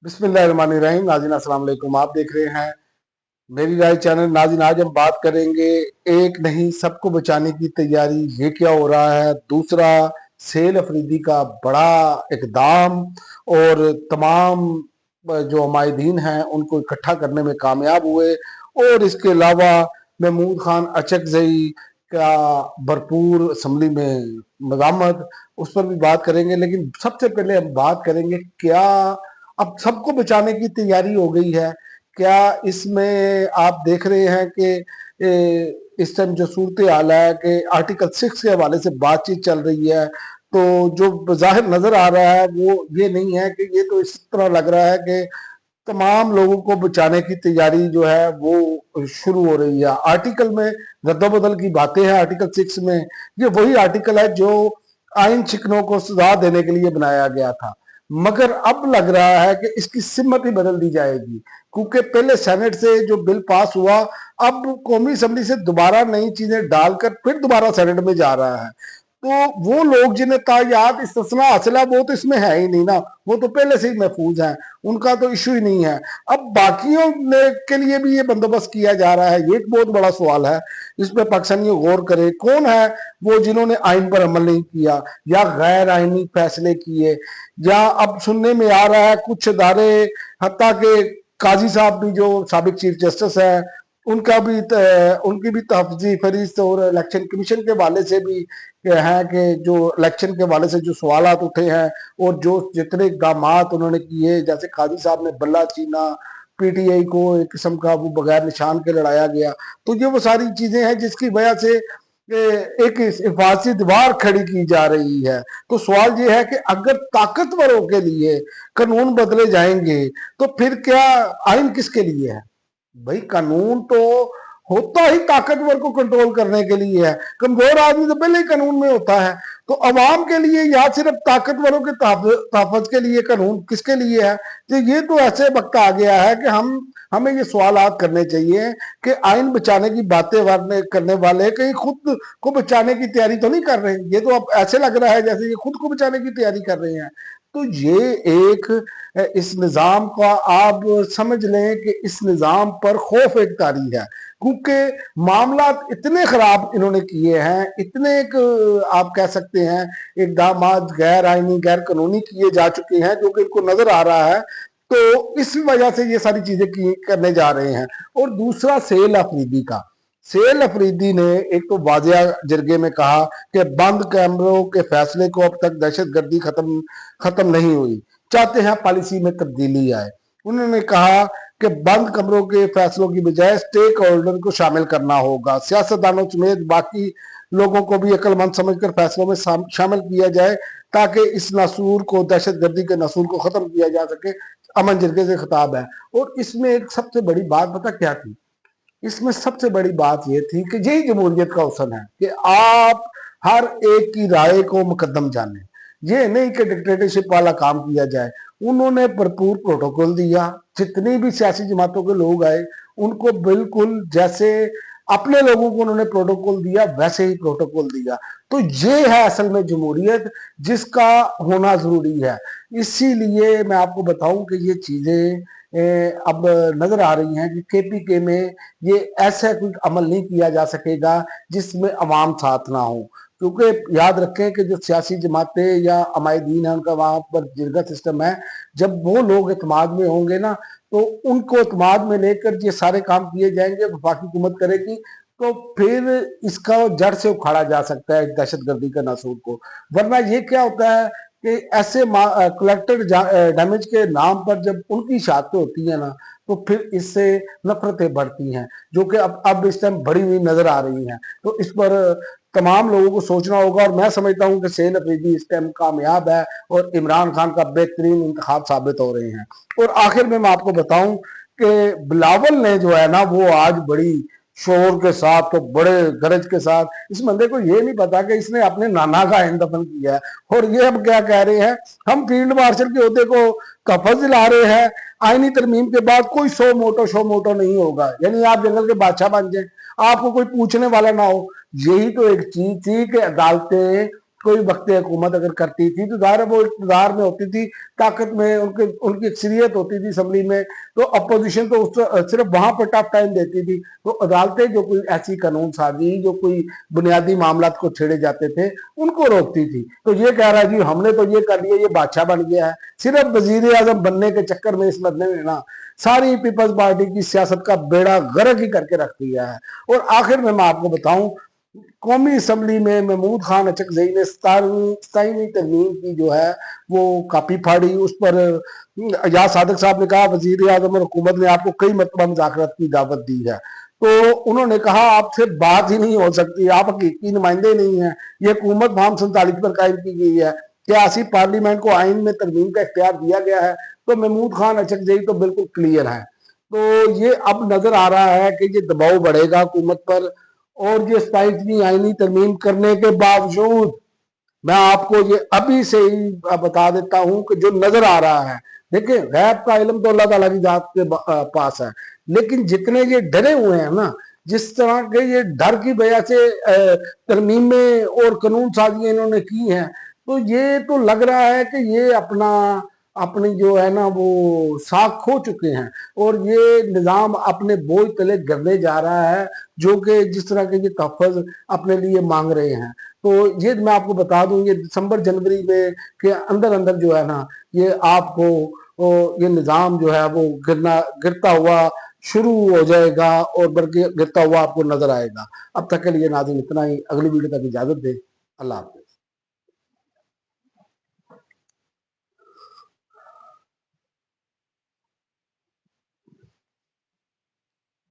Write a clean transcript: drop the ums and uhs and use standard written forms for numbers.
बिस्मिल्लाहिर्रहमानिर्रहीम। नाज़रीन अस्सलाम वालेकुम। आप देख रहे हैं मेरी राय चैनल। नाज़रीन आज हम बात करेंगे एक नहीं सबको बचाने की तैयारी, ये क्या हो रहा है। दूसरा, सेल अफरीदी का बड़ा इकदाम और तमाम जो हमायदीन हैं उनको इकट्ठा करने में कामयाब हुए। और इसके अलावा महमूद खान अचकजई का भरपूर असम्बली में मज़ामत, उस पर भी बात करेंगे। लेकिन सबसे पहले हम बात करेंगे, क्या अब सबको बचाने की तैयारी हो गई है। क्या इसमें आप देख रहे हैं कि इस टाइम जो सूरत हाल है कि आर्टिकल 6 के हवाले से बातचीत चल रही है, तो जो बाहिर नजर आ रहा है वो ये नहीं है कि ये तो इस तरह लग रहा है कि तमाम लोगों को बचाने की तैयारी जो है वो शुरू हो रही है। आर्टिकल में रद्दबदल की बातें हैं। आर्टिकल 6 में ये वही आर्टिकल है जो आइन शिकनों को सजा देने के लिए बनाया गया था, मगर अब लग रहा है कि इसकी सिमत ही बदल दी जाएगी, क्योंकि पहले सेनेट से जो बिल पास हुआ, अब कौमी असम्बली से दोबारा नई चीजें डालकर फिर दोबारा सेनेट में जा रहा है। तो वो लोग जिन्हें तायात इस्तिस्ना हासिल है वो तो इसमें है ही नहीं ना, वो तो पहले से ही महफूज हैं, उनका तो इशू ही नहीं है। अब बाकियों के लिए भी ये बंदोबस्त किया जा रहा है, ये एक बहुत बड़ा सवाल है। इस पर पाकिस्तानी गौर करे, कौन है वो जिन्होंने आइन पर अमल नहीं किया या गैर आइनी फैसले किए। या अब सुनने में आ रहा है कुछ अदारे, हत्ता के काजी साहब भी जो साबिक चीफ जस्टिस है, उनकी भी तहफ़्ज़ी फहरिस्त और इलेक्शन कमीशन के हवाले से भी है कि जो इलेक्शन के हवाले से जो सवालात उठे हैं और जो जितने इक़दाम उन्होंने किए, जैसे काजी साहब ने बल्ला चीना, पीटीआई को एक किस्म का वो बगैर निशान के लड़ाया गया। तो ये वो सारी चीजें हैं जिसकी वजह से एक हिफाजती दीवार खड़ी की जा रही है। तो सवाल ये है कि अगर ताकतवरों के लिए कानून बदले जाएंगे तो फिर क्या आइन किसके लिए है। भाई कानून तो होता ही ताकतवर को कंट्रोल करने के लिए है, कमजोर आदमी तो पहले ही कानून में होता है। तो अवाम के लिए या सिर्फ ताकतवरों के तहफ़्फ़ुज़ के लिए कानून किसके लिए है। तो ये तो ऐसे वक्त आ गया है कि हमें ये सवालात करने चाहिए कि आइन बचाने की बातें करने वाले कहीं खुद को बचाने की तैयारी तो नहीं कर रहे। ये तो अब ऐसे लग रहा है जैसे ये खुद को बचाने की तैयारी कर रहे हैं। तो ये एक इस निज़ाम का आप समझ लें कि इस निज़ाम पर खौफ एक तारी है, क्योंकि मामला इतने खराब इन्होंने किए हैं, इतने आप कह सकते हैं इकदाम गैर आइनी गैर कानूनी किए जा चुके हैं जो कि इनको नजर आ रहा है। तो इस वजह से ये सारी चीजें करने जा रहे हैं। और दूसरा, सेल अफरीदी का, सेल अफरीदी ने एक तो वाजिया जरगे में कहा कि बंद कैमरों के फैसले को अब तक दहशतगर्दी खत्म नहीं हुई, चाहते हैं पॉलिसी में तब्दीली आए। उन्होंने कहा कि बंद कमरों के फैसलों की बजाय स्टेक होल्डर को शामिल करना होगा, सियासतदानों समेत बाकी लोगों को भी अक्लमंद समझकर फैसलों में शामिल किया जाए ताकि इस नसूर को, दहशतगर्दी के नसूर को खत्म किया जा सके। अमन जिरगे से खिताब है। और इसमें एक सबसे बड़ी बात पता क्या थी, इसमें सबसे बड़ी बात यह थी कि यही जमहूरियत का हुस्न है कि आप हर एक की राय को मुकद्दम जाने, ये नहीं कि डिक्टेटरशिप वाला काम किया जाए। उन्होंने भरपूर प्रोटोकॉल दिया, जितनी भी सियासी जमातों के लोग आए उनको बिल्कुल जैसे अपने लोगों को उन्होंने प्रोटोकॉल दिया वैसे ही प्रोटोकॉल दिया। तो ये है असल में जमहूरियत, जिसका होना जरूरी है। इसीलिए मैं आपको बताऊं कि ये चीजें अब नजर आ रही हैं कि केपीके में ये ऐसा कोई अमल नहीं किया जा सकेगा जिसमें अवाम साथ ना हो। क्योंकि याद रखें कि जो सियासी जमातें या अमायदीन है उनका वहां पर जिरगा सिस्टम है, जब वो लोग इत्मीनान में होंगे ना तो उनको इत्मीनान में लेकर ये सारे काम किए जाएंगे, वफाकी हुकूमत करेगी, तो फिर इसका जड़ से उखाड़ा जा सकता है दहशतगर्दी का नासूर को। वरना ये क्या होता है कि ऐसे कलेक्टेड डैमेज के नाम पर जब उनकी शहादतें होती है ना, तो फिर इससे नफरतें बढ़ती हैं, जो कि अब इस टाइम बढ़ी हुई नजर आ रही हैं। तो इस पर तमाम लोगों को सोचना होगा। और मैं समझता हूं कि सेल अफरीदी इस टाइम कामयाब है और इमरान खान का बेहतरीन इंतखाब साबित हो रहे हैं। और आखिर में मैं आपको बताऊं कि बिलावल ने जो है ना वो आज बड़ी शोर के साथ, तो बड़े गरज के साथ, इस बंदे को ये नहीं पता कि इसने अपने नाना का अहम दफन किया है। और ये अब क्या कह रहे हैं, हम फील्ड मार्शल के ओहदे को तहफ़्फ़ुज़ दिला रहे हैं, आईनी तरमीम के बाद कोई शो मोटो नहीं होगा, यानी आप जंगल के बादशाह बन जाए, आपको कोई पूछने वाला ना हो। यही तो एक चीज थी कि अदालतें कोई वक्त हुकूमत अगर करती थी तो ज़ाहिर है वो इक़्तिदार में होती थी, ताकत में उनकी अक्सरियत होती थी असम्बली में, तो अपोजिशन तो सिर्फ वहां पर टफ टाइम देती थी। तो अदालतें जो कोई ऐसी कानून साजी, जो कोई बुनियादी मामला को छेड़े जाते थे, उनको रोकती थी। तो ये कह रहा है जी हमने तो ये कर लिया, ये बादशाह बन गया है, सिर्फ वजीर आजम बनने के चक्कर में इस बदले में ना सारी पीपल्स पार्टी की सियासत का बेड़ा गर्क ही करके रख दिया है। और आखिर में मैं आपको बताऊं, कौमी असम्बली में महमूद खान अचकजई ने 27वीं तरमीम की जो है वो कापी फाड़ी। उस पर एजाज सादिक साहब ने कहा वजीर आजम और हुकूमत ने आपको कई मरतबा मुज़ाकरात की दावत दी है, तो उन्होंने कहा आपसे बात ही नहीं हो सकती, आप हकीकी नुमाइंदे नहीं है। ये हुकूमत फार्म 47 पर कायम की गई है, सियासी पार्लियामेंट को आइन में तरमीम का इख्तियार दिया गया है। तो महमूद खान अचकजई तो बिल्कुल क्लियर है। तो ये अब नजर आ रहा है कि ये दबाव बढ़ेगा हुकूमत पर, और ये 27वीं आईनी तरमीम करने के बावजूद मैं आपको ये अभी से ही बता देता हूं कि जो नजर आ रहा है, देखिए गैब का इल्म तो अल्लाह ताला की जात के पास है, लेकिन जितने ये डरे हुए हैं ना, जिस तरह के ये डर की वजह से तरमीमें और कानून साजियां इन्होंने की हैं, तो ये तो लग रहा है कि ये अपनी जो है ना वो साख खो चुके हैं, और ये निज़ाम अपने बोझ तले गिरने जा रहा है, जो कि जिस तरह के ये तहफ़्फ़ुज़ अपने लिए मांग रहे हैं। तो ये मैं आपको बता दूं, ये दिसंबर जनवरी में के अंदर अंदर जो है ना, ये आपको ये निज़ाम जो है वो गिरता हुआ शुरू हो जाएगा, और बल्कि गिरता हुआ आपको नजर आएगा। अब तक के लिए नाज़रीन इतना ही, अगली वीडियो तक इजाजत दें। अल्लाह हाफ़िज़।